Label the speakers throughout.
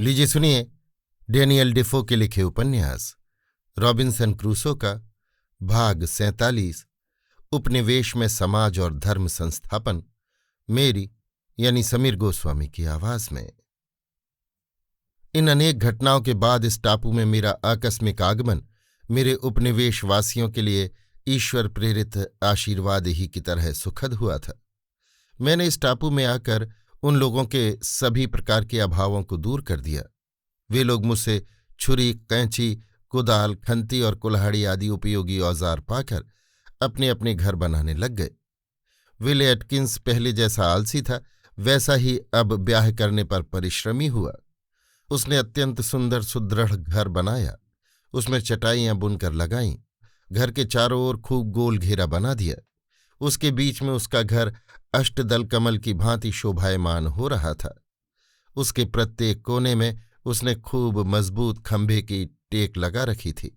Speaker 1: लीजिए सुनिए डेनियल डिफो के लिखे उपन्यास रॉबिन्सन क्रूसो का भाग 47 उपनिवेश में समाज और धर्म संस्थापन, मेरी यानी समीर गोस्वामी की आवाज में। इन अनेक घटनाओं के बाद इस टापू में मेरा आकस्मिक आगमन मेरे उपनिवेशवासियों के लिए ईश्वर प्रेरित आशीर्वाद ही की तरह सुखद हुआ था। मैंने इस टापू में आकर उन लोगों के सभी प्रकार के अभावों को दूर कर दिया। वे लोग मुझसे छुरी, कैंची, कुदाल, खंती और कुल्हाड़ी आदि उपयोगी औजार पाकर अपने अपने घर बनाने लग गए। विल एटकिंस पहले जैसा आलसी था, वैसा ही अब ब्याह करने पर परिश्रमी हुआ। उसने अत्यंत सुंदर सुदृढ़ घर बनाया, उसमें चटाइयां बुनकर लगाईं, घर के चारों ओर खूब गोल घेरा बना दिया। उसके बीच में उसका घर अष्टदल कमल की भांति शोभायमान हो रहा था। उसके प्रत्येक कोने में उसने खूब मजबूत खंभे की टेक लगा रखी थी।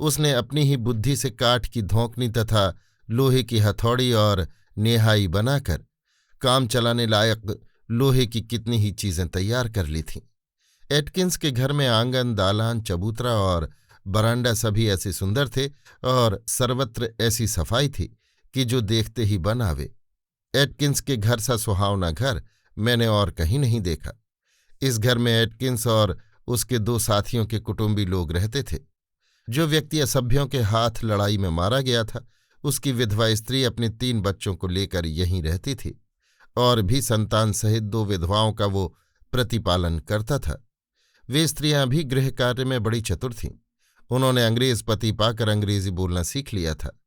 Speaker 1: उसने अपनी ही बुद्धि से काठ की धोंकनी तथा लोहे की हथौड़ी और नेहाई बनाकर काम चलाने लायक लोहे की कितनी ही चीजें तैयार कर ली थीं। एटकिंस के घर में आंगन, दालान, चबूतरा और बरांडा सभी ऐसे सुंदर थे और सर्वत्र ऐसी सफाई थी कि जो देखते ही बन आवे। एटकिंस के घर सा सुहावना घर मैंने और कहीं नहीं देखा। इस घर में एटकिंस और उसके दो साथियों के कुटुंबी लोग रहते थे। जो व्यक्ति असभ्यों के हाथ लड़ाई में मारा गया था, उसकी विधवा स्त्री अपने 3 बच्चों को लेकर यहीं रहती थी और भी संतान सहित 2 विधवाओं का वो प्रतिपालन करता था। वे स्त्रियां भी गृह कार्य में बड़ी चतुर थीं। उन्होंने अंग्रेज पति पाकर अंग्रेजी बोलना सीख लिया था।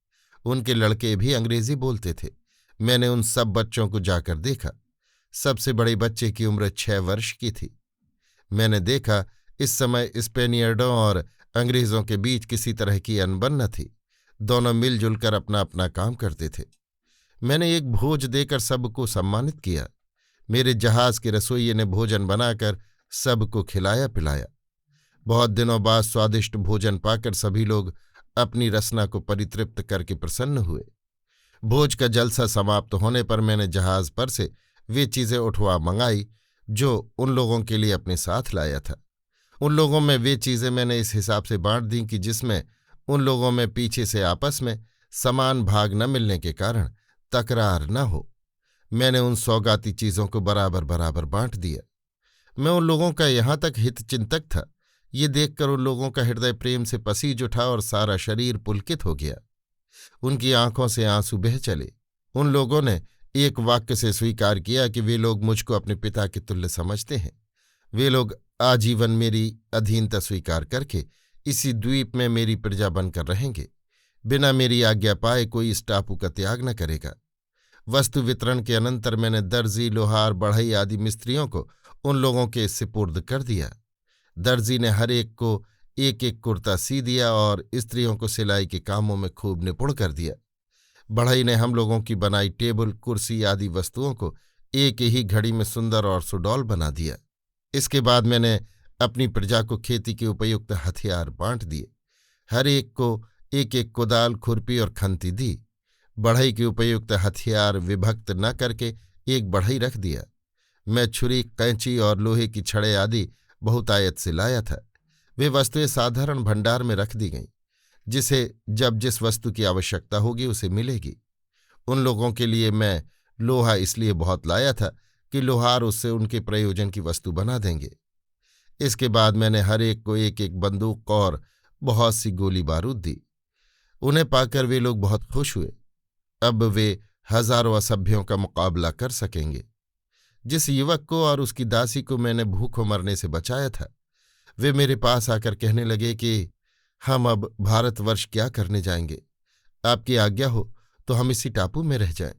Speaker 1: उनके लड़के भी अंग्रेजी बोलते थे। मैंने उन सब बच्चों को जाकर देखा। सबसे बड़े बच्चे की उम्र 6 वर्ष की थी। मैंने देखा इस समय स्पेनियर्डों और अंग्रेजों के बीच किसी तरह की अनबन न थी। दोनों मिलजुल कर अपना अपना काम करते थे। मैंने एक भोज देकर सबको सम्मानित किया। मेरे जहाज के रसोइये ने भोजन बनाकर सबको खिलाया पिलाया। बहुत दिनों बाद स्वादिष्ट भोजन पाकर सभी लोग अपनी रसना को परितृप्त करके प्रसन्न हुए। भोज का जलसा समाप्त होने पर मैंने जहाज पर से वे चीजें उठवा मंगाई जो उन लोगों के लिए अपने साथ लाया था। उन लोगों में वे चीजें मैंने इस हिसाब से बांट दी कि जिसमें उन लोगों में पीछे से आपस में समान भाग न मिलने के कारण तकरार न हो। मैंने उन सौगाती चीजों को बराबर बराबर बांट दिया। मैं उन लोगों का यहां तक हितचिंतक था, ये देखकर उन लोगों का हृदय प्रेम से पसीज उठा और सारा शरीर पुलकित हो गया। उनकी आंखों से आंसू बह चले। उन लोगों ने एक वाक्य से स्वीकार किया कि वे लोग मुझको अपने पिता के तुल्य समझते हैं। वे लोग आजीवन मेरी अधीनता स्वीकार करके इसी द्वीप में मेरी प्रजा बनकर रहेंगे। बिना मेरी आज्ञा पाए कोई इस टापू का त्याग न करेगा। वस्तु वितरण के अनंतर मैंने दर्जी, लोहार, बढ़ई आदि मिस्त्रियों को उन लोगों के सुपुर्द कर दिया। दर्जी ने हर एक को एक एक कुर्ता सी दिया और स्त्रियों को सिलाई के कामों में खूब निपुण कर दिया। बढ़ई ने हम लोगों की बनाई टेबल, कुर्सी आदि वस्तुओं को एक ही घड़ी में सुंदर और सुडौल बना दिया। इसके बाद मैंने अपनी प्रजा को खेती के उपयुक्त हथियार बांट दिए। हर एक को एक एक कुदाल, खुरपी और खंती दी। बढ़ई के उपयुक्त हथियार विभक्त न करके एक बढ़ई रख दिया। मैं छुरी, कैंची और लोहे की छड़े आदि बहुतायत से लाया था। वे वस्तुएं साधारण भंडार में रख दी गईं। जिसे जब जिस वस्तु की आवश्यकता होगी उसे मिलेगी। उन लोगों के लिए मैं लोहा इसलिए बहुत लाया था कि लोहार उससे उनके प्रयोजन की वस्तु बना देंगे। इसके बाद मैंने हर एक को एक एक बंदूक और बहुत सी गोली बारूद दी। उन्हें पाकर वे लोग बहुत खुश हुए। अब वे हजारों असभ्यों का मुकाबला कर सकेंगे। जिस युवक को और उसकी दासी को मैंने भूखों मरने से बचाया था, वे मेरे पास आकर कहने लगे कि हम अब भारतवर्ष क्या करने जाएंगे। आपकी आज्ञा हो तो हम इसी टापू में रह जाएं।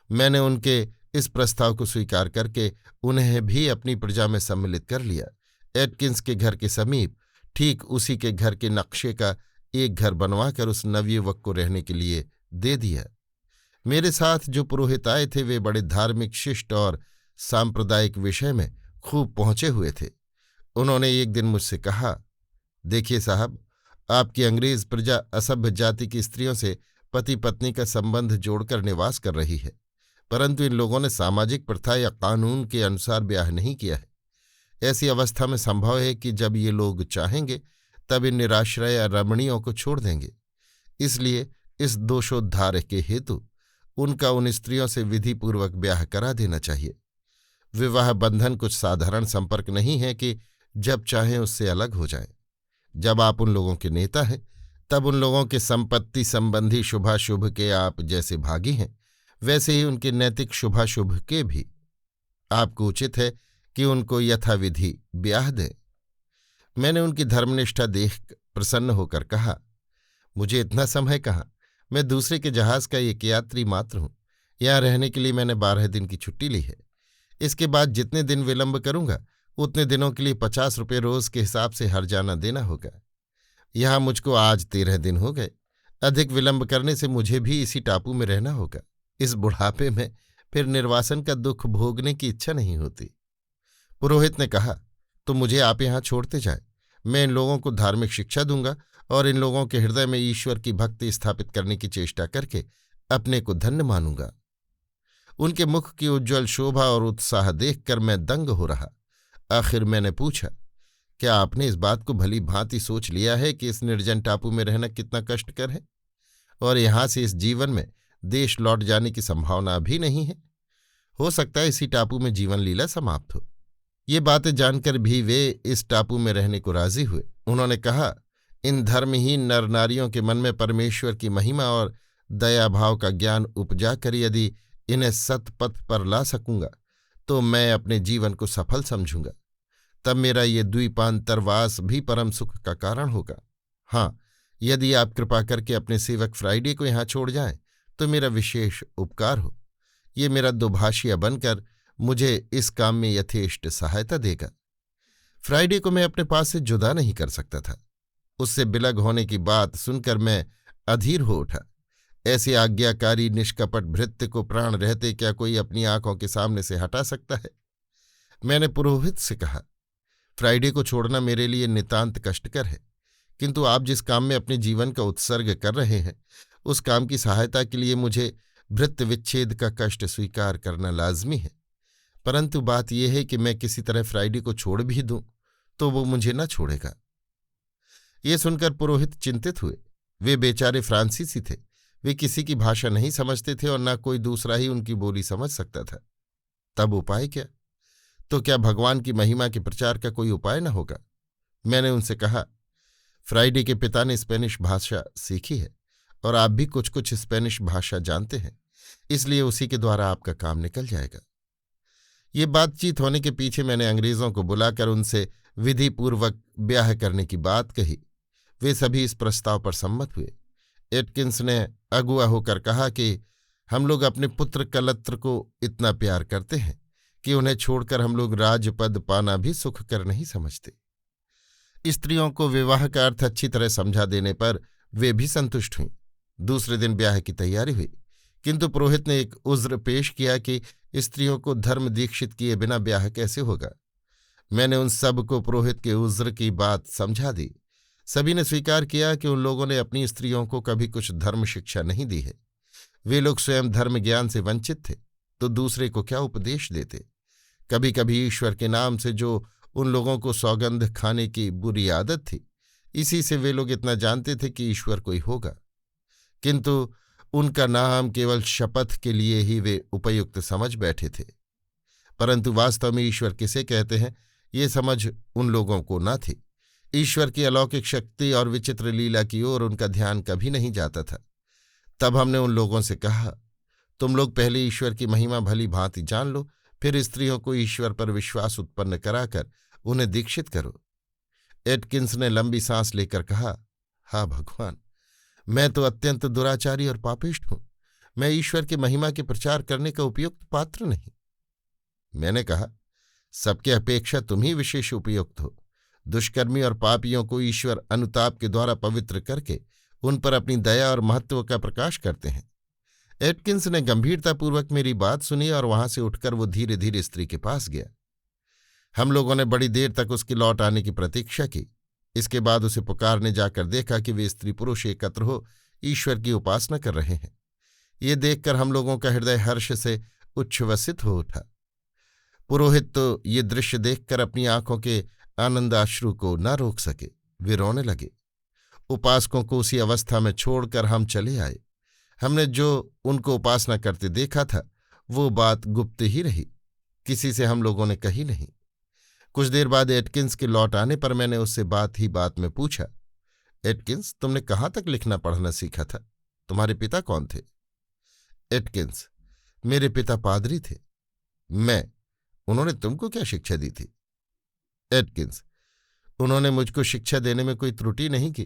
Speaker 1: मैंने उनके इस प्रस्ताव को स्वीकार करके उन्हें भी अपनी प्रजा में सम्मिलित कर लिया। एटकिंस के घर के समीप ठीक उसी के घर के नक्शे का एक घर बनवाकर उस नवयुवक को रहने के लिए दे दिया। मेरे साथ जो पुरोहित आए थे वे बड़े धार्मिक, शिष्ट और सांप्रदायिक विषय में खूब पहुंचे हुए थे। उन्होंने एक दिन मुझसे कहा, देखिए साहब, आपकी अंग्रेज प्रजा असभ्य जाति की स्त्रियों से पति पत्नी का संबंध जोड़कर निवास कर रही है, परंतु इन लोगों ने सामाजिक प्रथा या कानून के अनुसार ब्याह नहीं किया है। ऐसी अवस्था में संभव है कि जब ये लोग चाहेंगे तब इन निराश्रय रमणियों को छोड़ देंगे। इसलिए इस दोषोद्धार के हेतु उनका उन स्त्रियों से विधिपूर्वक ब्याह करा देना चाहिए। विवाह बंधन कुछ साधारण संपर्क नहीं है कि जब चाहें उससे अलग हो जाएं। जब आप उन लोगों के नेता हैं तब उन लोगों के संपत्ति संबंधी शुभाशुभ के आप जैसे भागी हैं, वैसे ही उनके नैतिक शुभाशुभ के भी आपको उचित है कि उनको यथाविधि ब्याह दें। मैंने उनकी धर्मनिष्ठा देख प्रसन्न होकर कहा, मुझे इतना समय कहाँ, मैं दूसरे के जहाज का एक यात्री मात्र हूं। यहाँ रहने के लिए मैंने 12 दिन की छुट्टी ली है। इसके बाद जितने दिन विलंब करूंगा उतने दिनों के लिए 50 रुपये रोज के हिसाब से हर्जाना देना होगा। यहाँ मुझको आज 13 दिन हो गए। अधिक विलंब करने से मुझे भी इसी टापू में रहना होगा। इस बुढ़ापे में फिर निर्वासन का दुख भोगने की इच्छा नहीं होती। पुरोहित ने कहा, तो मुझे आप यहाँ छोड़ते जाएं। मैं इन लोगों को धार्मिक शिक्षा दूंगा और इन लोगों के हृदय में ईश्वर की भक्ति स्थापित करने की चेष्टा करके अपने को धन्य मानूंगा। उनके मुख की उज्ज्वल शोभा और उत्साह देखकर मैं दंग हो रहा। आखिर मैंने पूछा, क्या आपने इस बात को भली भांति सोच लिया है कि इस निर्जन टापू में रहना कितना कष्टकर है और यहां से इस जीवन में देश लौट जाने की संभावना भी नहीं है? हो सकता है इसी टापू में जीवन लीला समाप्त हो। ये बातें जानकर भी वे इस टापू में रहने को राजी हुए। उन्होंने कहा, इन धर्महीन नर नारियों के मन में परमेश्वर की महिमा और दया भाव का ज्ञान उपजा कर यदि इन्हें सतपथ पर ला सकूंगा तो मैं अपने जीवन को सफल समझूंगा। तब मेरा ये द्वीपांतरवास भी परम सुख का कारण होगा। हाँ, यदि आप कृपा करके अपने सेवक फ्राइडे को यहाँ छोड़ जाएं तो मेरा विशेष उपकार हो। ये मेरा दुभाषिया बनकर मुझे इस काम में यथेष्ट सहायता देगा। फ्राइडे को मैं अपने पास से जुदा नहीं कर सकता था। उससे बिलग होने की बात सुनकर मैं अधीर हो उठा। ऐसे आज्ञाकारी निष्कपट भृत्य को प्राण रहते क्या कोई अपनी आंखों के सामने से हटा सकता है? मैंने पुरोहित से कहा, फ्राइडे को छोड़ना मेरे लिए नितांत कष्टकर है, किंतु आप जिस काम में अपने जीवन का उत्सर्ग कर रहे हैं उस काम की सहायता के लिए मुझे भृत्य विच्छेद का कष्ट स्वीकार करना लाजमी है। परंतु बात यह है कि मैं किसी तरह फ्राइडे को छोड़ भी दूं तो वो मुझे न छोड़ेगा। ये सुनकर पुरोहित चिंतित हुए। वे बेचारे फ्रांसीसी थे। वे किसी की भाषा नहीं समझते थे और न कोई दूसरा ही उनकी बोली समझ सकता था। तब उपाय क्या? तो क्या भगवान की महिमा के प्रचार का कोई उपाय न होगा? मैंने उनसे कहा, फ्राइडे के पिता ने स्पेनिश भाषा सीखी है और आप भी कुछ कुछ स्पेनिश भाषा जानते हैं, इसलिए उसी के द्वारा आपका काम निकल जाएगा। ये बातचीत होने के पीछे मैंने अंग्रेजों को बुलाकर उनसे विधिपूर्वक ब्याह करने की बात कही। वे सभी इस प्रस्ताव पर सम्मत हुए। एटकिंस ने अगुआ होकर कहा कि हम लोग अपने पुत्र कलत्र को इतना प्यार करते हैं कि उन्हें छोड़कर हम लोग राजपद पाना भी सुख कर नहीं समझते। स्त्रियों को विवाह का अर्थ अच्छी तरह समझा देने पर वे भी संतुष्ट हुईं। दूसरे दिन ब्याह की तैयारी हुई, किंतु पुरोहित ने एक उज्र पेश किया कि स्त्रियों को धर्म दीक्षित किए बिना ब्याह कैसे होगा। मैंने उन सब को पुरोहित के उज्र की बात समझा दी। सभी ने स्वीकार किया कि उन लोगों ने अपनी स्त्रियों को कभी कुछ धर्म शिक्षा नहीं दी है। वे लोग स्वयं धर्म ज्ञान से वंचित थे तो दूसरे को क्या उपदेश देते। कभी कभी ईश्वर के नाम से जो उन लोगों को सौगंध खाने की बुरी आदत थी, इसी से वे लोग इतना जानते थे कि ईश्वर कोई होगा, किंतु उनका नाम केवल शपथ के लिए ही वे उपयुक्त समझ बैठे थे। परंतु वास्तव में ईश्वर किसे कहते हैं ये समझ उन लोगों को न थी। ईश्वर की अलौकिक शक्ति और विचित्र लीला की ओर उनका ध्यान कभी नहीं जाता था। तब हमने उन लोगों से कहा, तुम लोग पहले ईश्वर की महिमा भली भांति जान लो, फिर स्त्रियों को ईश्वर पर विश्वास उत्पन्न कराकर उन्हें दीक्षित करो। एटकिंस ने लंबी सांस लेकर कहा, हा भगवान, मैं तो अत्यंत दुराचारी और पापिष्ठ हूं। मैं ईश्वर की महिमा के प्रचार करने का उपयुक्त पात्र नहीं। मैंने कहा, सबके अपेक्षा तुम ही विशेष उपयुक्त हो। दुष्कर्मी और पापियों को ईश्वर अनुताप के द्वारा पवित्र करके उन पर अपनी दया और महत्व का प्रकाश करते हैं। एटकिंस ने गंभीरतापूर्वक मेरी बात सुनी और वहां से उठकर वो धीरे धीरे स्त्री के पास गया। हम लोगों ने बड़ी देर तक उसके लौट आने की प्रतीक्षा की। इसके बाद उसे पुकारने जाकर देखा कि वे स्त्री पुरुष एकत्र हो ईश्वर की उपासना कर रहे हैं। ये देखकर हम लोगों का हृदय हर्ष से उच्छ्वसित हो उठा। पुरोहित तो ये दृश्य देखकर अपनी आंखों के आनंदाश्रु को न रोक सके, वे रोने लगे। उपासकों को उसी अवस्था में छोड़कर हम चले आए। हमने जो उनको उपासना करते देखा था वो बात गुप्त ही रही, किसी से हम लोगों ने कही नहीं। कुछ देर बाद एटकिंस के लौट आने पर मैंने उससे बात ही बात में पूछा, एटकिंस, तुमने कहाँ तक लिखना पढ़ना सीखा था? तुम्हारे पिता कौन थे? एटकिंस, मेरे पिता पादरी थे। मैं, उन्होंने तुमको क्या शिक्षा दी थी? एटकिंस, उन्होंने मुझको शिक्षा देने में कोई त्रुटि नहीं की,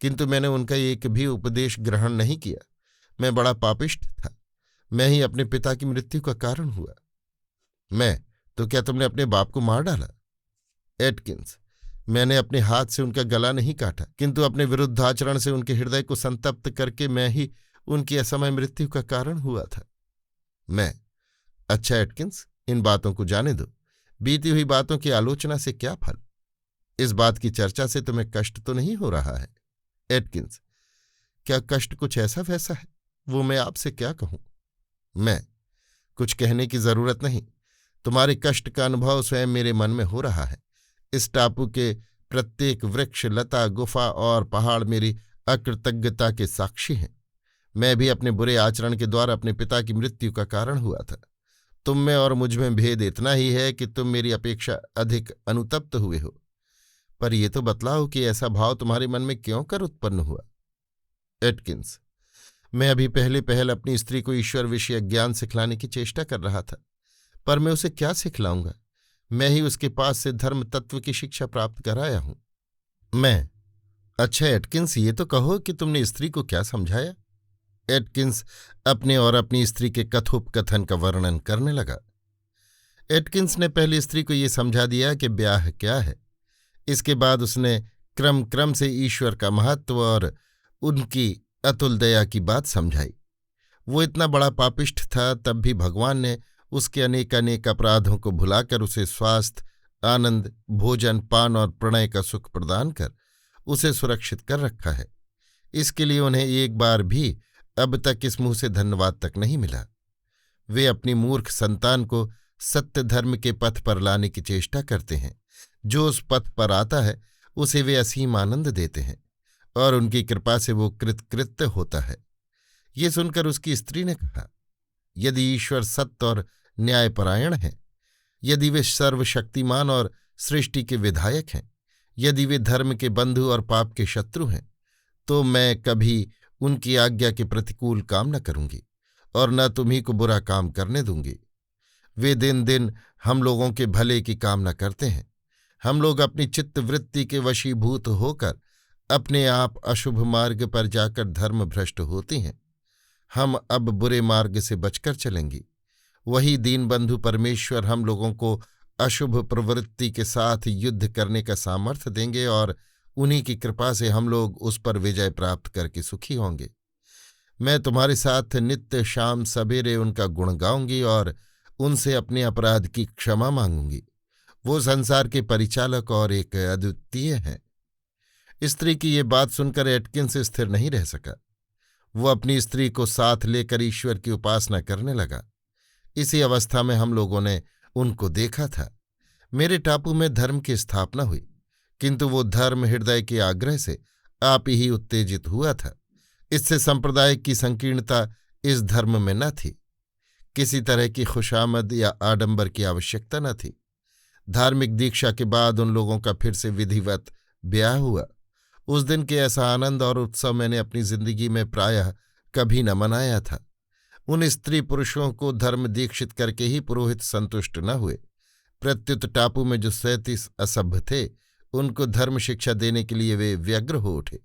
Speaker 1: किंतु मैंने उनका एक भी उपदेश ग्रहण नहीं किया। मैं बड़ा पापिष्ठ था, मैं ही अपने पिता की मृत्यु का कारण हुआ। मैं, तो क्या तुमने अपने बाप को मार डाला? एटकिंस, मैंने अपने हाथ से उनका गला नहीं काटा, किंतु अपने विरुद्ध आचरण से उनके हृदय को संतप्त करके मैं ही उनकी असमय मृत्यु का कारण हुआ था। मैं, अच्छा एटकिंस, इन बातों को जाने दो, बीती हुई बातों की आलोचना से क्या फल? इस बात की चर्चा से तुम्हें कष्ट तो नहीं हो रहा है? एटकिंस, क्या कष्ट कुछ ऐसा वैसा है, वो मैं आपसे क्या कहूं? मैं, कुछ कहने की जरूरत नहीं, तुम्हारे कष्ट का अनुभव स्वयं मेरे मन में हो रहा है। इस टापू के प्रत्येक वृक्ष, लता, गुफा और पहाड़ मेरी अकृतज्ञता के साक्षी हैं। मैं भी अपने बुरे आचरण के द्वारा अपने पिता की मृत्यु का कारण हुआ था। तुम में और मुझ में भेद इतना ही है कि तुम मेरी अपेक्षा अधिक अनुतप्त हुए हो। पर यह तो बतलाओ कि ऐसा भाव तुम्हारे मन में क्यों कर उत्पन्न हुआ? एटकिंस, मैं अभी पहले पहल अपनी स्त्री को ईश्वर विषय ज्ञान सिखलाने की चेष्टा कर रहा था, पर मैं उसे क्या सिखलाऊंगा? मैं ही उसके पास से धर्म तत्व की शिक्षा प्राप्त कराया हूं। मैं, अच्छा एटकिंस, ये तो कहो कि तुमने स्त्री को क्या समझाया? एटकिंस अपने और अपनी स्त्री के कथोपकथन का वर्णन करने लगा। एटकिंस ने पहले स्त्री को ये समझा दिया कि ब्याह क्या है। इसके बाद उसने क्रम क्रम से ईश्वर का महत्व और उनकी अतुल दया की बात समझाई। वो इतना बड़ा पापिष्ठ था, तब भी भगवान ने उसके अनेकानेक अपराधों को भुलाकर उसे स्वास्थ्य, आनंद, भोजन, पान और प्रणय का सुख प्रदान कर उसे सुरक्षित कर रखा है। इसके लिए उन्हें एक बार भी अब तक इस मुंह से धन्यवाद तक नहीं मिला। वे अपनी मूर्ख संतान को सत्य धर्म के पथ पर लाने की चेष्टा करते हैं। जो उस पथ पर आता है उसे वे असीम आनंद देते हैं और उनकी कृपा से वो कृतकृत्य होता है। ये सुनकर उसकी स्त्री ने कहा, यदि ईश्वर सत्य और न्यायपरायण हैं, यदि वे सर्वशक्तिमान और सृष्टि के विधायक हैं, यदि वे धर्म के बंधु और पाप के शत्रु हैं, तो मैं कभी उनकी आज्ञा के प्रतिकूल काम न करूंगी और न तुम्ही को बुरा काम करने दूंगी। वे दिन दिन हम लोगों के भले की कामना करते हैं। हम लोग अपनी चित्तवृत्ति के वशीभूत होकर अपने आप अशुभ मार्ग पर जाकर धर्म भ्रष्ट होती हैं। हम अब बुरे मार्ग से बचकर चलेंगी। वही दीनबंधु परमेश्वर हम लोगों को अशुभ प्रवृत्ति के साथ युद्ध करने का सामर्थ्य देंगे और उन्हीं की कृपा से हम लोग उस पर विजय प्राप्त करके सुखी होंगे। मैं तुम्हारे साथ नित्य शाम सवेरे उनका गुण गाऊंगी और उनसे अपने अपराध की क्षमा मांगूंगी। वो संसार के परिचालक और एक अद्वितीय हैं। स्त्री की ये बात सुनकर एटकिंस स्थिर नहीं रह सका। वो अपनी स्त्री को साथ लेकर ईश्वर की उपासना करने लगा। इसी अवस्था में हम लोगों ने उनको देखा था। मेरे टापू में धर्म की स्थापना हुई, किंतु वो धर्म हृदय के आग्रह से आप ही उत्तेजित हुआ था। इससे संप्रदाय की संकीर्णता इस धर्म में न थी। किसी तरह की खुशामद या आडंबर की आवश्यकता न थी। धार्मिक दीक्षा के बाद उन लोगों का फिर से विधिवत ब्याह हुआ। उस दिन के ऐसा आनंद और उत्सव मैंने अपनी जिंदगी में प्रायः कभी न मनाया था। उन स्त्री पुरुषों को धर्म दीक्षित करके ही पुरोहित संतुष्ट न हुए। प्रत्युत टापू में जो 37 असभ्य थे, उनको धर्म शिक्षा देने के लिए वे व्यग्र हो उठे।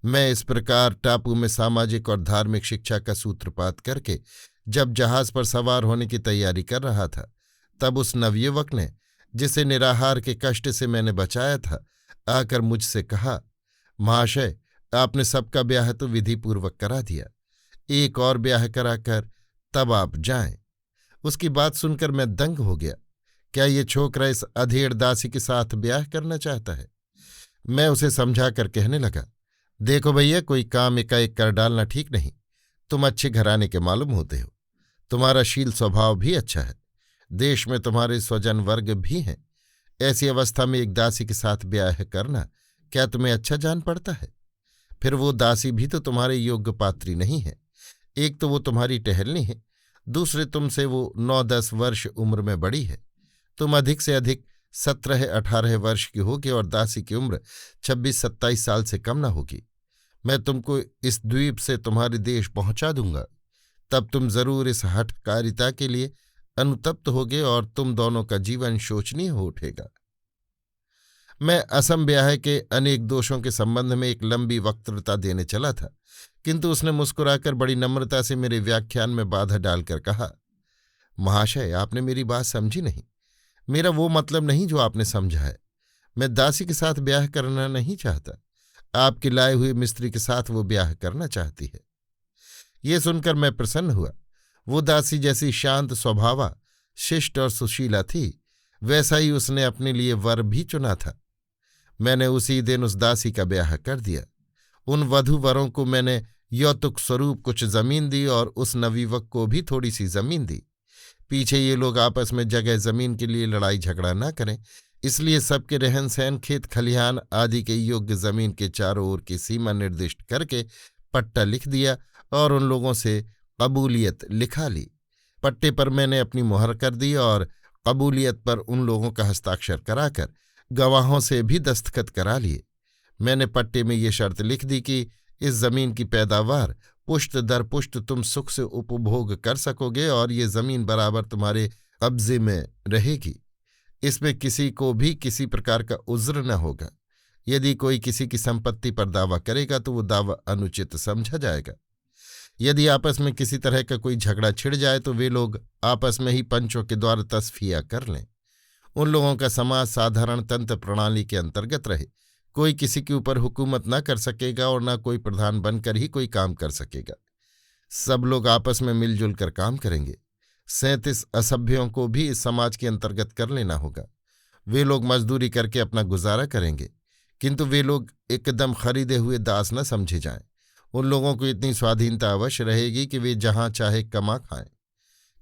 Speaker 1: मैं इस प्रकार टापू में सामाजिक और धार्मिक शिक्षा का सूत्रपात करके जब जहाज पर सवार होने की तैयारी कर रहा था, तब उस नवयुवक ने, जिसे निराहार के कष्ट से मैंने बचाया था, आकर मुझसे कहा, महाशय, आपने सबका ब्याह तो विधिपूर्वक करा दिया, एक और ब्याह कराकर तब आप जाएं। उसकी बात सुनकर मैं दंग हो गया। क्या ये छोकरा इस अधेड़ दासी के साथ ब्याह करना चाहता है? मैं उसे समझाकर कहने लगा, देखो भैया, कोई काम एकाएक कर डालना ठीक नहीं। तुम अच्छे घराने के मालूम होते हो, तुम्हारा शील स्वभाव भी अच्छा है। देश में तुम्हारे स्वजन वर्ग भी हैं। ऐसी अवस्था में एक दासी के साथ ब्याह करना क्या तुम्हें अच्छा जान पड़ता है? फिर वो दासी भी तो तुम्हारे योग्य पात्री नहीं है। एक तो वो तुम्हारी टहलनी है, दूसरे तुमसे वो 9-10 वर्ष उम्र में बड़ी है। तुम अधिक से अधिक 17-18 वर्ष की होगी और दासी की उम्र 26-27 साल से कम न होगी। मैं तुमको इस द्वीप से तुम्हारे देश पहुंचा दूंगा, तब तुम जरूर इस हठकारिता के लिए अनुतप्त होगे और तुम दोनों का जीवन शोचनीय हो उठेगा। मैं असम ब्याह के अनेक दोषों के संबंध में एक लंबी वक्तृता देने चला था, किंतु उसने मुस्कुराकर बड़ी नम्रता से मेरे व्याख्यान में बाधा डालकर कहा, महाशय, आपने मेरी बात समझी नहीं। मेरा वो मतलब नहीं जो आपने समझा है। मैं दासी के साथ ब्याह करना नहीं चाहता। आपके लाए हुए मिस्त्री के साथ वो ब्याह करना चाहती है। ये सुनकर मैं प्रसन्न हुआ। वो दासी जैसी शांत स्वभावा, शिष्ट और सुशीला थी, वैसा ही उसने अपने लिए वर भी चुना था। मैंने उसी दिन उस दासी का ब्याह कर दिया। उन वधू वरों को मैंने यौतुक स्वरूप कुछ जमीन दी और उस नवयुवक को भी थोड़ी सी जमीन दी। पीछे ये लोग आपस में जगह जमीन के लिए लड़ाई झगड़ा न करें, इसलिए सबके रहन सहन, खेत खलिहान आदि के योग्य जमीन के चारों ओर की सीमा निर्दिष्ट करके पट्टा लिख दिया और उन लोगों से कबूलियत लिखा ली। पट्टे पर मैंने अपनी मुहर कर दी और कबूलियत पर उन लोगों का हस्ताक्षर कराकर गवाहों से भी दस्तखत करा लिए। मैंने पट्टे में ये शर्त लिख दी कि इस जमीन की पैदावार पुष्ट दर पुष्ट तुम सुख से उपभोग कर सकोगे और ये जमीन बराबर तुम्हारे कब्जे में रहेगी। इसमें किसी को भी किसी प्रकार का उज्र न होगा। यदि कोई किसी की संपत्ति पर दावा करेगा तो वो दावा अनुचित समझा जाएगा। यदि आपस में किसी तरह का कोई झगड़ा छिड़ जाए तो वे लोग आपस में ही पंचों के द्वारा तस्फिया कर लें। उन लोगों का समाज साधारण तंत्र प्रणाली के अंतर्गत रहे। कोई किसी के ऊपर हुकूमत न कर सकेगा और न कोई प्रधान बनकर ही कोई काम कर सकेगा। सब लोग आपस में मिलजुल कर काम करेंगे। 37 असभ्यों को भी इस समाज के अंतर्गत कर लेना होगा। वे लोग मजदूरी करके अपना गुजारा करेंगे, किंतु वे लोग एकदम खरीदे हुए दास न समझे जाएं। उन लोगों को इतनी स्वाधीनता अवश्य रहेगी कि वे जहां चाहे कमा खाएं।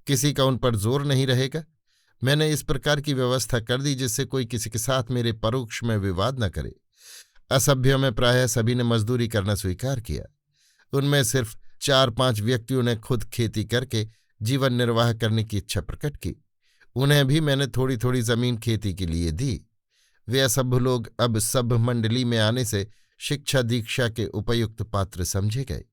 Speaker 1: किसी का उन पर जोर नहीं रहेगा। मैंने इस प्रकार की व्यवस्था कर दी जिससे कोई किसी के साथ मेरे परोक्ष में विवाद न करे। असभ्यों में प्रायः सभी ने मजदूरी करना स्वीकार किया। उनमें सिर्फ 4-5 व्यक्तियों ने खुद खेती करके जीवन निर्वाह करने की इच्छा प्रकट की। उन्हें भी मैंने थोड़ी थोड़ी जमीन खेती के लिए दी। वे असभ्य लोग अब सभ्य मंडली में आने से शिक्षा दीक्षा के उपयुक्त पात्र समझे गए।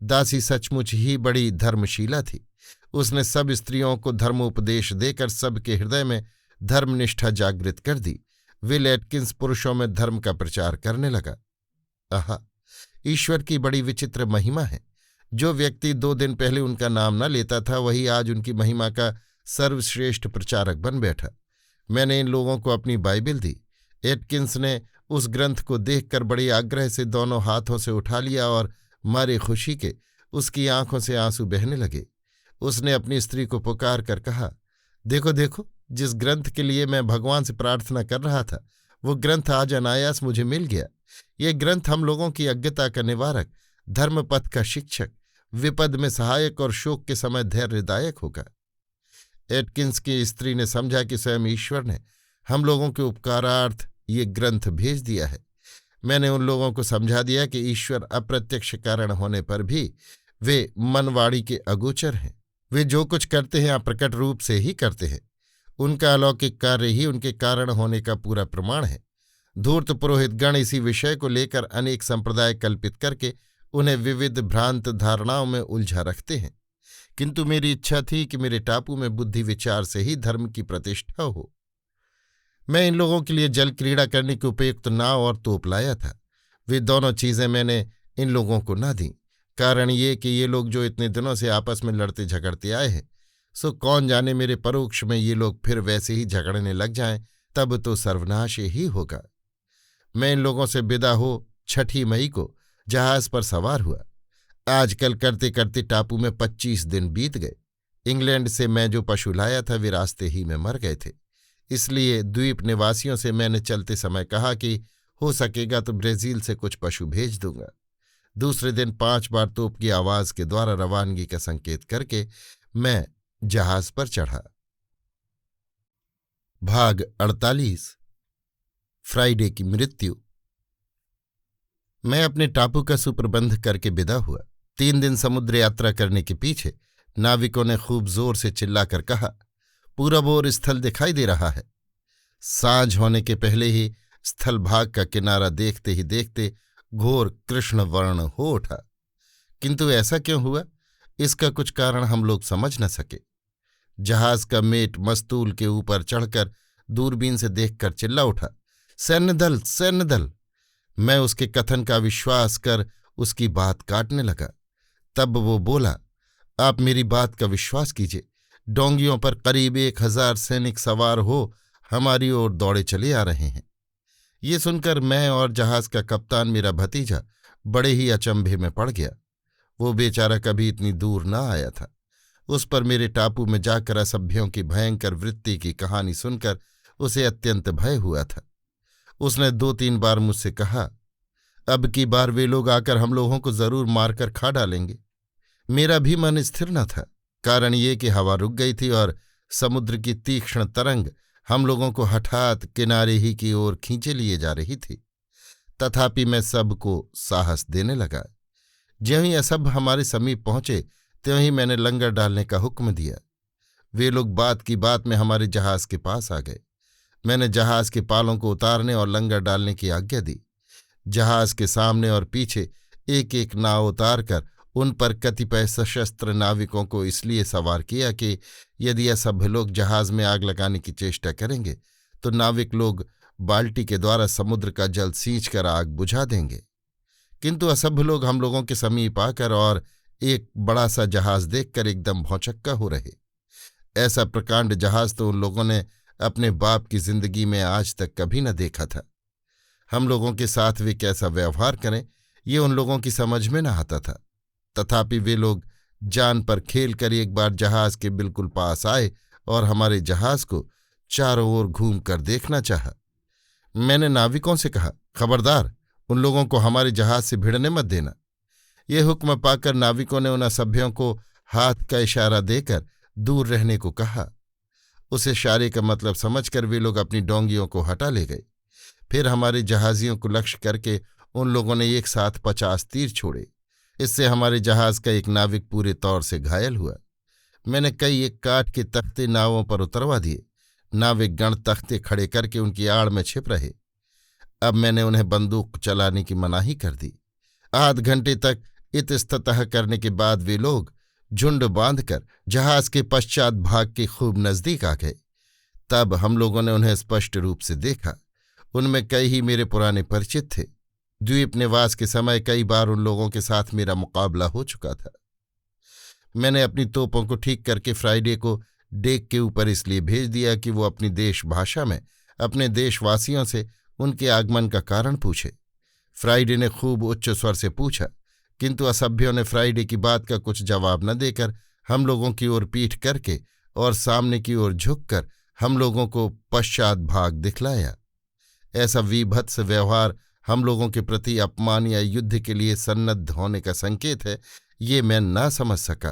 Speaker 1: दासी सचमुच ही बड़ी धर्मशीला थी। उसने सब स्त्रियों को धर्मोपदेश देकर सबके हृदय में धर्मनिष्ठा जागृत कर दी। विल एटकिंस पुरुषों में धर्म का प्रचार करने लगा। आहा, ईश्वर की बड़ी विचित्र महिमा है। जो व्यक्ति 2 दिन पहले उनका नाम न लेता था, वही आज उनकी महिमा का सर्वश्रेष्ठ प्रचारक बन बैठा। मैंने इन लोगों को अपनी बाइबिल दी। एटकिंस ने उस ग्रंथ को देखकर बड़े आग्रह से दोनों हाथों से उठा लिया और मारे खुशी के उसकी आंखों से आंसू बहने लगे। उसने अपनी स्त्री को पुकार कर कहा, देखो देखो, जिस ग्रंथ के लिए मैं भगवान से प्रार्थना कर रहा था वो ग्रंथ आज अनायास मुझे मिल गया। ये ग्रंथ हम लोगों की अज्ञता का निवारक, धर्मपथ का शिक्षक, विपद में सहायक और शोक के समय धैर्यदायक होगा। एटकिंस की स्त्री ने समझा कि स्वयं ईश्वर ने हम लोगों के उपकारार्थ ये ग्रंथ भेज दिया है। मैंने उन लोगों को समझा दिया कि ईश्वर अप्रत्यक्ष कारण होने पर भी वे मनवाड़ी के अगोचर हैं। वे जो कुछ करते हैं अप्रकट रूप से ही करते हैं। उनका अलौकिक कार्य ही उनके कारण होने का पूरा प्रमाण है। धूर्त पुरोहितगण इसी विषय को लेकर अनेक संप्रदाय कल्पित करके उन्हें विविध भ्रांत धारणाओं में उलझा रखते हैं, किंतु मेरी इच्छा थी कि मेरे टापू में बुद्धि विचार से ही धर्म की प्रतिष्ठा हो। मैं इन लोगों के लिए जल क्रीड़ा करने की उपयुक्त नाव और तोप लाया था। वे दोनों चीजें मैंने इन लोगों को न दी। कारण ये कि ये लोग जो इतने दिनों से आपस में लड़ते झगड़ते आए हैं, सो कौन जाने मेरे परोक्ष में ये लोग फिर वैसे ही झगड़ने लग जाएं, तब तो सर्वनाश ही होगा। मैं इन लोगों से विदा हो 6 मई को जहाज पर सवार हुआ। आजकल करते करते टापू में 25 दिन बीत गए। इंग्लैंड से मैं जो पशु लाया था वे रास्ते ही में मर गए थे। इसलिए द्वीप निवासियों से मैंने चलते समय कहा कि हो सकेगा तो ब्राजील से कुछ पशु भेज दूंगा। दूसरे दिन 5 बार तोप की आवाज के द्वारा रवानगी का संकेत करके मैं जहाज पर चढ़ा। भाग 48 फ्राइडे की मृत्यु। मैं अपने टापू का सुप्रबंध करके विदा हुआ। 3 दिन समुद्र यात्रा करने के पीछे नाविकों ने खूब जोर से चिल्लाकर कहा, पूरब ओर स्थल दिखाई दे रहा है। सांझ होने के पहले ही स्थल भाग का किनारा देखते ही देखते घोर कृष्ण वर्ण हो उठा। किंतु ऐसा क्यों हुआ, इसका कुछ कारण हम लोग समझ न सके। जहाज का मेट मस्तूल के ऊपर चढ़कर दूरबीन से देखकर चिल्ला उठा, सैन्य दल, सैन्य दल। मैं उसके कथन का विश्वास कर उसकी बात काटने लगा। तब वो बोला, आप मेरी बात का विश्वास कीजिए, डोंगियों पर करीब 1000 सैनिक सवार हो हमारी ओर दौड़े चले आ रहे हैं। ये सुनकर मैं और जहाज का कप्तान मेरा भतीजा बड़े ही अचंभे में पड़ गया। वो बेचारा कभी इतनी दूर न आया था। उस पर मेरे टापू में जाकर असभ्यों की भयंकर वृत्ति की कहानी सुनकर उसे अत्यंत भय हुआ था। उसने 2-3 बार मुझसे कहा, अब की बार वे लोग आकर हम लोगों को जरूर मारकर खा डालेंगे। मेरा भी मन स्थिर न था। कारण ये कि हवा रुक गई थी और समुद्र की तीक्ष्ण तरंग हम लोगों को हठात किनारे ही की ओर खींचे लिए जा रही थी। तथापि मैं सबको साहस देने लगा। ज्यों ही असभ्य हमारे समीप पहुंचे त्यों ही मैंने लंगर डालने का हुक्म दिया। वे लोग बात की बात में हमारे जहाज के पास आ गए। मैंने जहाज के पालों को उतारने और लंगर डालने की आज्ञा दी। जहाज के सामने और पीछे एक एक नाव उतारकर उन पर कतिपय सशस्त्र नाविकों को इसलिए सवार किया कि यदि असभ्य लोग जहाज में आग लगाने की चेष्टा करेंगे तो नाविक लोग बाल्टी के द्वारा समुद्र का जल सींचकर आग बुझा देंगे। किंतु असभ्य लोग हम लोगों के समीप आकर और एक बड़ा सा जहाज देखकर एकदम भौचक्का हो रहे। ऐसा प्रकांड जहाज तो उन लोगों ने अपने बाप की जिंदगी में आज तक कभी न देखा था। हम लोगों के साथ वे कैसा व्यवहार करें ये उन लोगों की समझ में न आता था। तथापि वे लोग जान पर खेल कर एक बार जहाज के बिल्कुल पास आए और हमारे जहाज को चारों ओर घूम कर देखना चाहा। मैंने नाविकों से कहा, खबरदार, उन लोगों को हमारे जहाज से भिड़ने मत देना। ये हुक्म पाकर नाविकों ने उन असभ्यों को हाथ का इशारा देकर दूर रहने को कहा। उस इशारे का मतलब समझकर वे लोग अपनी डोंगियों को हटा ले गए। फिर हमारे जहाजियों को लक्ष्य करके उन लोगों ने एक साथ 50 तीर छोड़े। इससे हमारे जहाज का एक नाविक पूरे तौर से घायल हुआ। मैंने कई एक काठ के तख्ते नावों पर उतरवा दिए। नाविक गण तख्ते खड़े करके उनकी आड़ में छिप रहे। अब मैंने उन्हें बंदूक चलाने की मनाही कर दी। आध घंटे तक इतस्ततः करने के बाद वे लोग झुंड बांधकर जहाज के पश्चात भाग के खूब नजदीक आ गए। तब हम लोगों ने उन्हें स्पष्ट रूप से देखा। उनमें कई ही मेरे पुराने परिचित थे। द्वीप निवास के समय कई बार उन लोगों के साथ मेरा मुकाबला हो चुका था। मैंने अपनी तोपों को ठीक करके फ्राइडे को डेक के ऊपर इसलिए भेज दिया कि वो अपनी देश भाषा में अपने देशवासियों से उनके आगमन का कारण पूछे। फ्राइडे ने खूब उच्च स्वर से पूछा, किंतु असभ्यों ने फ्राइडे की बात का कुछ जवाब न देकर हम लोगों की ओर पीठ करके और सामने की ओर झुककर हम लोगों को पश्चात भाग दिखलाया। ऐसा वीभत्स व्यवहार हम लोगों के प्रति अपमान या युद्ध के लिए सन्नद्ध होने का संकेत है, ये मैं न समझ सका।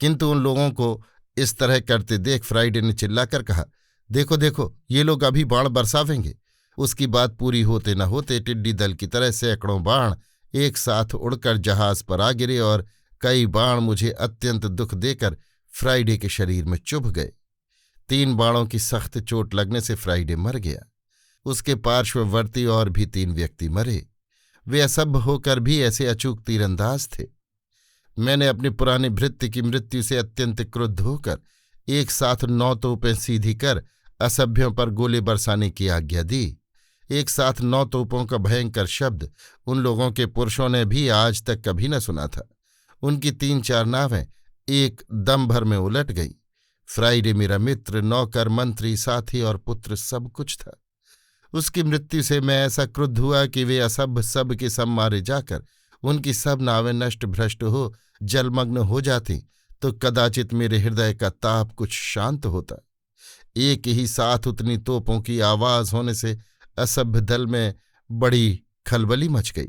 Speaker 1: किंतु उन लोगों को इस तरह करते देख फ्राइडे ने चिल्लाकर कहा, देखो देखो, ये लोग अभी बाण बरसावेंगे। उसकी बात पूरी होते न होते टिड्डी दल की तरह सैकड़ों बाण एक साथ उड़कर जहाज पर आ गिरे और कई बाण मुझे अत्यंत दुख देकर फ्राइडे के शरीर में चुभ गए। 3 बाणों की सख्त चोट लगने से फ्राइडे मर गया। उसके पार्श्ववर्ती और भी 3 व्यक्ति मरे। वे असभ्य होकर भी ऐसे अचूक तीरंदाज थे। मैंने अपने पुराने भृत्य की मृत्यु से अत्यंत क्रुद्ध होकर एक साथ 9 तोपें सीधी कर असभ्यों पर गोले बरसाने की आज्ञा दी। एक साथ 9 तोपों का भयंकर शब्द उन लोगों के पुरुषों ने भी आज तक कभी न सुना था। उनकी 3-4 नावें एक दम भर में उलट गई। फ्राइडे मेरा मित्र, नौकर, मंत्री, साथी और पुत्र सब कुछ था। उसकी मृत्यु से मैं ऐसा क्रुद्ध हुआ कि वे असभ्य सब के सब मारे जाकर उनकी सब नावें नष्ट भ्रष्ट हो जलमग्न हो जाती तो कदाचित मेरे हृदय का ताप कुछ शांत होता। एक ही साथ उतनी तोपों की आवाज होने से असभ्य दल में बड़ी खलबली मच गई।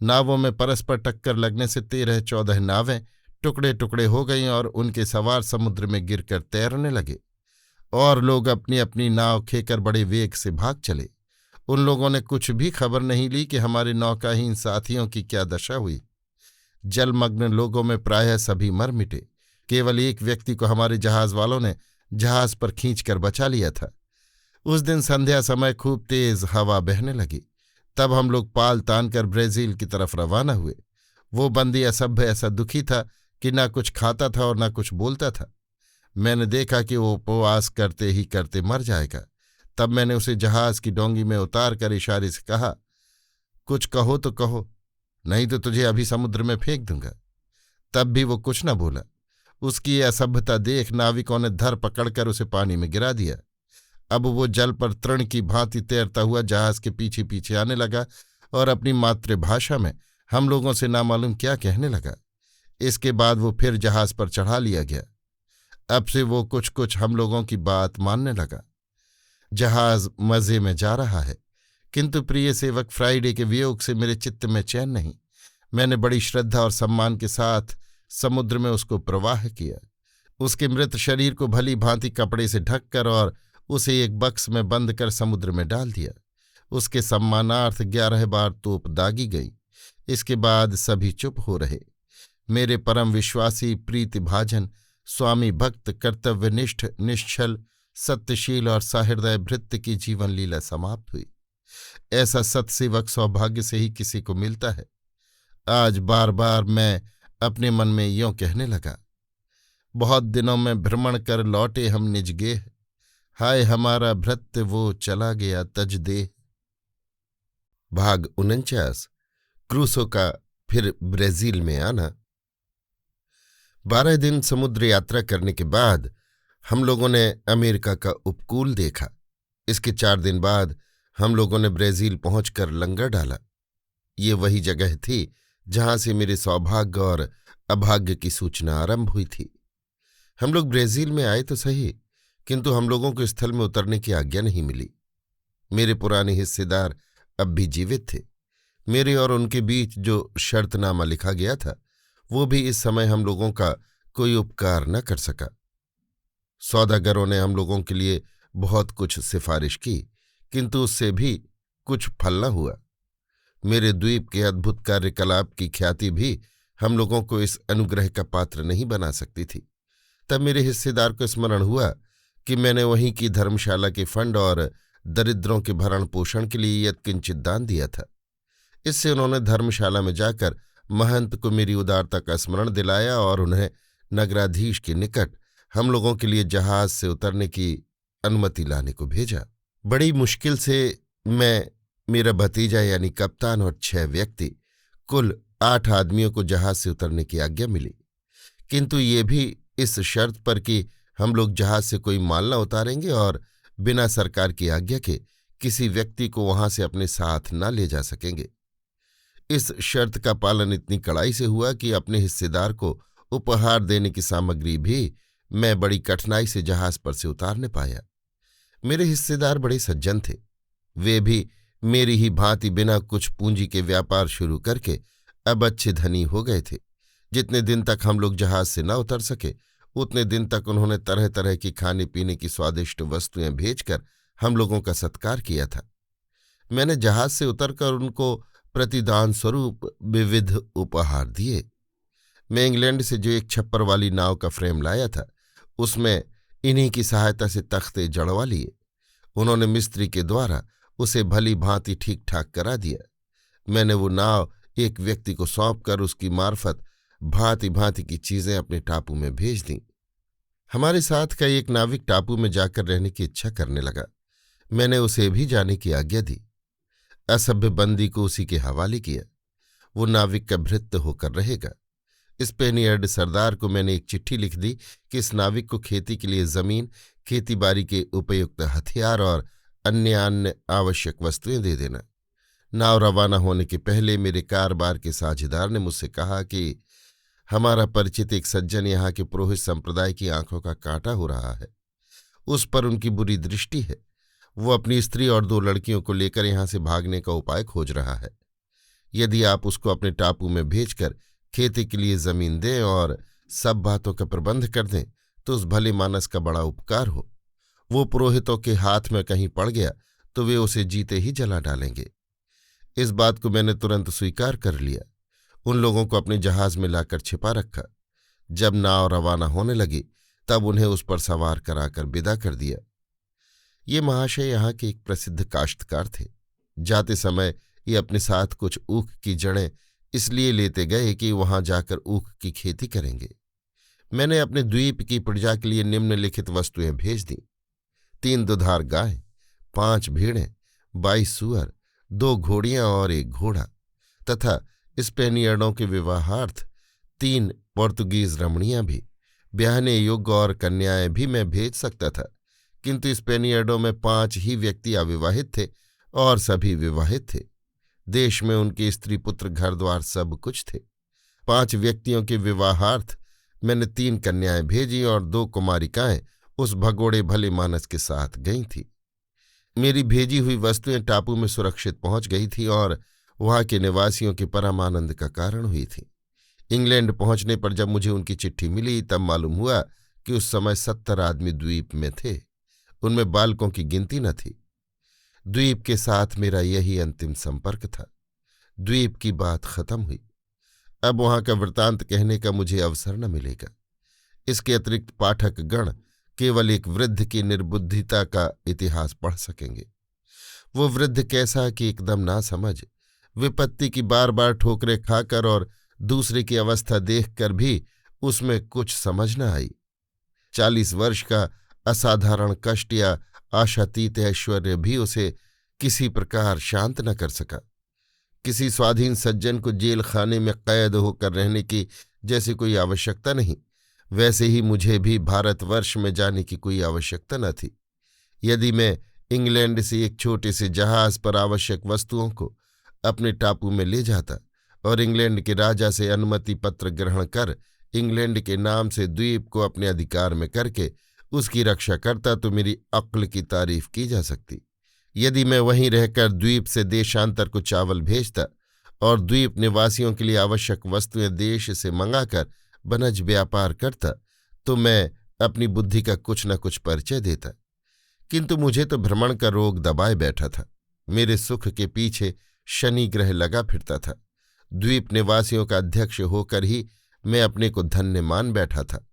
Speaker 1: नावों में परस्पर टक्कर लगने से 13-14 नावें टुकड़े टुकड़े हो गईं और उनके सवार समुद्र में गिरकर तैरने लगे। और लोग अपनी अपनी नाव खेकर बड़े वेग से भाग चले। उन लोगों ने कुछ भी खबर नहीं ली कि हमारे नौकाहीन साथियों की क्या दशा हुई। जलमग्न लोगों में प्रायः सभी मर मिटे। केवल एक व्यक्ति को हमारे जहाज वालों ने जहाज पर खींचकर बचा लिया था। उस दिन संध्या समय खूब तेज हवा बहने लगी। तब हम लोग पाल तान कर ब्राजील की तरफ रवाना हुए। वो बंदी असभ्य ऐसा दुखी था कि न कुछ खाता था और न कुछ बोलता था। मैंने देखा कि वो उपवास करते ही करते मर जाएगा। तब मैंने उसे जहाज की डोंगी में उतार कर इशारे से कहा, कुछ कहो तो कहो, नहीं तो तुझे अभी समुद्र में फेंक दूंगा। तब भी वो कुछ न बोला। उसकी ये असभ्यता देख नाविकों ने धर पकड़कर उसे पानी में गिरा दिया। अब वो जल पर तृण की भांति तैरता हुआ जहाज के पीछे पीछे आने लगा और अपनी मातृभाषा में हम लोगों से ना मालूम क्या कहने लगा। इसके बाद वो फिर जहाज पर चढ़ा लिया गया। अब से वो कुछ कुछ हम लोगों की बात मानने लगा। जहाज मजे में जा रहा है, किंतु प्रिय सेवक फ्राइडे के वियोग से मेरे चित्त में चैन नहीं। मैंने बड़ी श्रद्धा और सम्मान के साथ समुद्र में उसको प्रवाह किया। उसके मृत शरीर को भली भांति कपड़े से ढककर और उसे एक बक्स में बंद कर समुद्र में डाल दिया। उसके सम्मानार्थ 11 बार तोप दागी गई। इसके बाद सभी चुप हो रहे। मेरे परम विश्वासी प्रीतिभाजन स्वामी भक्त कर्तव्यनिष्ठ निश्चल सत्यशील और सहृदय भृत्य की जीवन लीला समाप्त हुई। ऐसा सत्सेवक सौभाग्य से ही किसी को मिलता है। आज बार बार मैं अपने मन में यों कहने लगा, बहुत दिनों में भ्रमण कर लौटे हम निज गेह, हाय हमारा भृत्य वो चला गया तज देह। भाग 49 क्रूसो का फिर ब्राजील में आना। 12 दिन समुद्र यात्रा करने के बाद हम लोगों ने अमेरिका का उपकूल देखा। इसके 4 दिन बाद हम लोगों ने ब्राजील पहुंचकर लंगर डाला। ये वही जगह थी जहां से मेरे सौभाग्य और अभाग्य की सूचना आरंभ हुई थी। हम लोग ब्राजील में आए तो सही, किंतु हम लोगों को स्थल में उतरने की आज्ञा नहीं मिली। मेरे पुराने हिस्सेदार अब भी जीवित थे। मेरे और उनके बीच जो शर्तनामा लिखा गया था वो भी इस समय हम लोगों का कोई उपकार न कर सका। सौदागरों ने हम लोगों के लिए बहुत कुछ सिफारिश की, किंतु उससे भी कुछ फल न हुआ। मेरे द्वीप के अद्भुत कार्यकलाप की ख्याति भी हम लोगों को इस अनुग्रह का पात्र नहीं बना सकती थी। तब मेरे हिस्सेदार को स्मरण हुआ कि मैंने वहीं की धर्मशाला के फंड और दरिद्रों के भरण पोषण के लिए यत्किंचित दान दिया था। इससे उन्होंने धर्मशाला में जाकर महंत को मेरी उदारता का स्मरण दिलाया और उन्हें नगराधीश के निकट हम लोगों के लिए जहाज से उतरने की अनुमति लाने को भेजा। बड़ी मुश्किल से मैं, मेरा भतीजा यानी कप्तान और 6 व्यक्ति, कुल 8 आदमियों को जहाज से उतरने की आज्ञा मिली, किंतु ये भी इस शर्त पर कि हम लोग जहाज से कोई माल न उतारेंगे और बिना सरकार की आज्ञा के किसी व्यक्ति को वहां से अपने साथ न ले जा सकेंगे। इस शर्त का पालन इतनी कड़ाई से हुआ कि अपने हिस्सेदार को उपहार देने की सामग्री भी मैं बड़ी कठिनाई से जहाज पर से उतारने पाया। मेरे हिस्सेदार बड़े सज्जन थे। वे भी मेरी ही भांति बिना कुछ पूंजी के व्यापार शुरू करके अब अच्छे धनी हो गए थे। जितने दिन तक हम लोग जहाज से न उतर सके उतने दिन तक उन्होंने तरह तरह की खाने पीने की स्वादिष्ट वस्तुएं भेजकर हम लोगों का सत्कार किया था। मैंने जहाज से उतरकर उनको प्रतिदान स्वरूप विविध उपहार दिए। मैं इंग्लैंड से जो एक छप्पर वाली नाव का फ्रेम लाया था उसमें इन्हीं की सहायता से तख्ते जड़वा लिए। उन्होंने मिस्त्री के द्वारा उसे भली भांति ठीक ठाक करा दिया। मैंने वो नाव एक व्यक्ति को सौंपकर उसकी मार्फत भांति भांति की चीजें अपने टापू में भेज दीं। हमारे साथ का एक नाविक टापू में जाकर रहने की इच्छा करने लगा। मैंने उसे भी जाने की आज्ञा दी। असभ्य बंदी को उसी के हवाले किया। वो नाविक का भृत्य होकर रहेगा। स्पेनियर्ड सरदार को मैंने एक चिट्ठी लिख दी कि इस नाविक को खेती के लिए जमीन, खेतीबाड़ी के उपयुक्त हथियार और अन्य आवश्यक वस्तुएं दे देना। नाव रवाना होने के पहले मेरे कारोबार के साझेदार ने मुझसे कहा कि हमारा परिचित एक सज्जन यहाँ के पुरोहित संप्रदाय की आंखों का कांटा हो रहा है। उस पर उनकी बुरी दृष्टि है। वो अपनी स्त्री और 2 लड़कियों को लेकर यहाँ से भागने का उपाय खोज रहा है। यदि आप उसको अपने टापू में भेजकर खेती के लिए जमीन दें और सब बातों का प्रबंध कर दें तो उस भले मानस का बड़ा उपकार हो। वो पुरोहितों के हाथ में कहीं पड़ गया तो वे उसे जीते ही जला डालेंगे। इस बात को मैंने तुरंत स्वीकार कर लिया। उन लोगों को अपने जहाज में लाकर छिपा रखा। जब नाव रवाना होने लगी तब उन्हें उस पर सवार कराकर विदा कर दिया। ये महाशय यहाँ के एक प्रसिद्ध काश्तकार थे। जाते समय ये अपने साथ कुछ ऊख की जड़ें इसलिए लेते गए कि वहां जाकर ऊख की खेती करेंगे। मैंने अपने द्वीप की प्रजा के लिए निम्नलिखित वस्तुएं भेज दी: 3 दुधार गाय, 5 भेड़ें, 22 सूअर, 2 घोड़ियां और 1 घोड़ा, तथा स्पेनियर्डों के विवाहार्थ 3 पोर्तुगीज रमणियां भी। ब्याहने योग्य और कन्याएं भी मैं भेज सकता था, किंतु स्पेनियर्डों में 5 ही व्यक्ति अविवाहित थे और सभी विवाहित थे। देश में उनके स्त्री पुत्र घर द्वार सब कुछ थे। 5 व्यक्तियों के विवाहार्थ मैंने 3 कन्याएं भेजी और 2 कुमारिकाएं उस भगोड़े भले मानस के साथ गई थीं। मेरी भेजी हुई वस्तुएं टापू में सुरक्षित पहुंच गई थीं और वहां के निवासियों के परम आनंद का कारण हुई थीं। इंग्लैंड पहुंचने पर जब मुझे उनकी चिट्ठी मिली तब मालूम हुआ कि उस समय 70 आदमी द्वीप में थे। उनमें बालकों की गिनती न थी। द्वीप के साथ मेरा यही अंतिम संपर्क था। द्वीप की बात खत्म हुई। अब वहां का वृत्तांत कहने का मुझे अवसर न मिलेगा। इसके अतिरिक्त पाठक गण केवल एक वृद्ध की निर्बुद्धिता का इतिहास पढ़ सकेंगे। वो वृद्ध कैसा कि एकदम ना समझ, विपत्ति की बार बार ठोकरें खाकर और दूसरे की अवस्था देखकर भी उसमें कुछ समझ न आई। 40 वर्ष का असाधारण कष्ट या आशातीत ऐश्वर्य भी उसे किसी प्रकार शांत न कर सका। किसी स्वाधीन सज्जन को जेल खाने में कैद होकर रहने की जैसे कोई आवश्यकता नहीं, वैसे ही मुझे भी भारतवर्ष में जाने की कोई आवश्यकता न थी। यदि मैं इंग्लैंड से एक छोटे से जहाज पर आवश्यक वस्तुओं को अपने टापू में ले जाता और इंग्लैंड के राजा से अनुमति पत्र ग्रहण कर इंग्लैंड के नाम से द्वीप को अपने अधिकार में करके उसकी रक्षा करता तो मेरी अक्ल की तारीफ की जा सकती। यदि मैं वहीं रहकर द्वीप से देशांतर को चावल भेजता और द्वीप निवासियों के लिए आवश्यक वस्तुएं देश से मंगाकर बनज व्यापार करता तो मैं अपनी बुद्धि का कुछ न कुछ परिचय देता। किंतु मुझे तो भ्रमण का रोग दबाए बैठा था। मेरे सुख के पीछे शनि ग्रह लगा फिरता था। द्वीप निवासियों का अध्यक्ष होकर ही मैं अपने को धन्य मान बैठा था।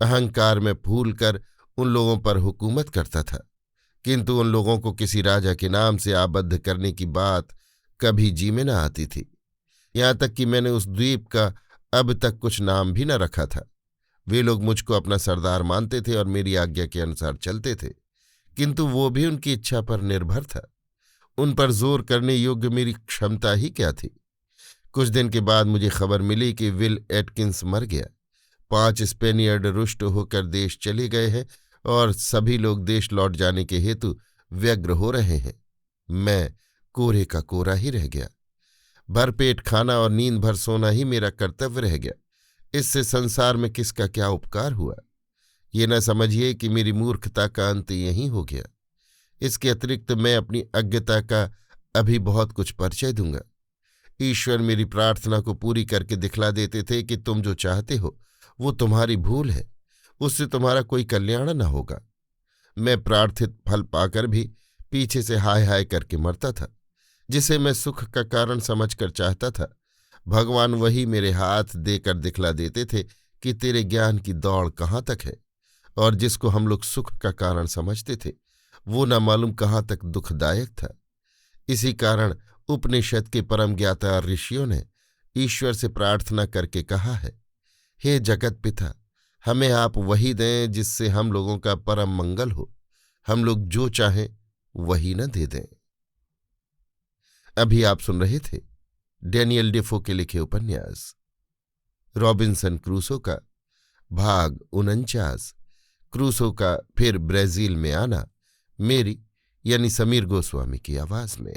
Speaker 1: अहंकार में फूल कर उन लोगों पर हुकूमत करता था, किंतु उन लोगों को किसी राजा के नाम से आबद्ध करने की बात कभी जी में न आती थी। यहाँ तक कि मैंने उस द्वीप का अब तक कुछ नाम भी न रखा था। वे लोग मुझको अपना सरदार मानते थे और मेरी आज्ञा के अनुसार चलते थे, किंतु वो भी उनकी इच्छा पर निर्भर था। उन पर जोर करने योग्य मेरी क्षमता ही क्या थी। कुछ दिन के बाद मुझे खबर मिली कि विल एटकिंस मर गया। 5 स्पेनियर्ड रुष्ट होकर देश चले गए हैं और सभी लोग देश लौट जाने के हेतु व्यग्र हो रहे हैं। मैं कोरे का कोरा ही रह गया। भरपेट खाना और नींद भर सोना ही मेरा कर्तव्य रह गया। इससे संसार में किसका क्या उपकार हुआ। ये न समझिए कि मेरी मूर्खता का अंत यहीं हो गया। इसके अतिरिक्त मैं अपनी अज्ञता का अभी बहुत कुछ परिचय दूंगा। ईश्वर मेरी प्रार्थना को पूरी करके दिखला देते थे कि तुम जो चाहते हो वो तुम्हारी भूल है, उससे तुम्हारा कोई कल्याण न होगा। मैं प्रार्थित फल पाकर भी पीछे से हाय हाय करके मरता था। जिसे मैं सुख का कारण समझकर चाहता था, भगवान वही मेरे हाथ देकर दिखला देते थे कि तेरे ज्ञान की दौड़ कहाँ तक है, और जिसको हम लोग सुख का कारण समझते थे वो न मालूम कहाँ तक दुखदायक था। इसी कारण उपनिषद के परम ज्ञाता ऋषियों ने ईश्वर से प्रार्थना करके कहा है, हे जगत पिता, हमें आप वही दें जिससे हम लोगों का परम मंगल हो। हम लोग जो चाहें वही न दे दें। अभी आप सुन रहे थे डेनियल डेफो के लिखे उपन्यास रॉबिन्सन क्रूसो का भाग 49, क्रूसो का फिर ब्राजील में आना, मेरी यानी समीर गोस्वामी की आवाज में।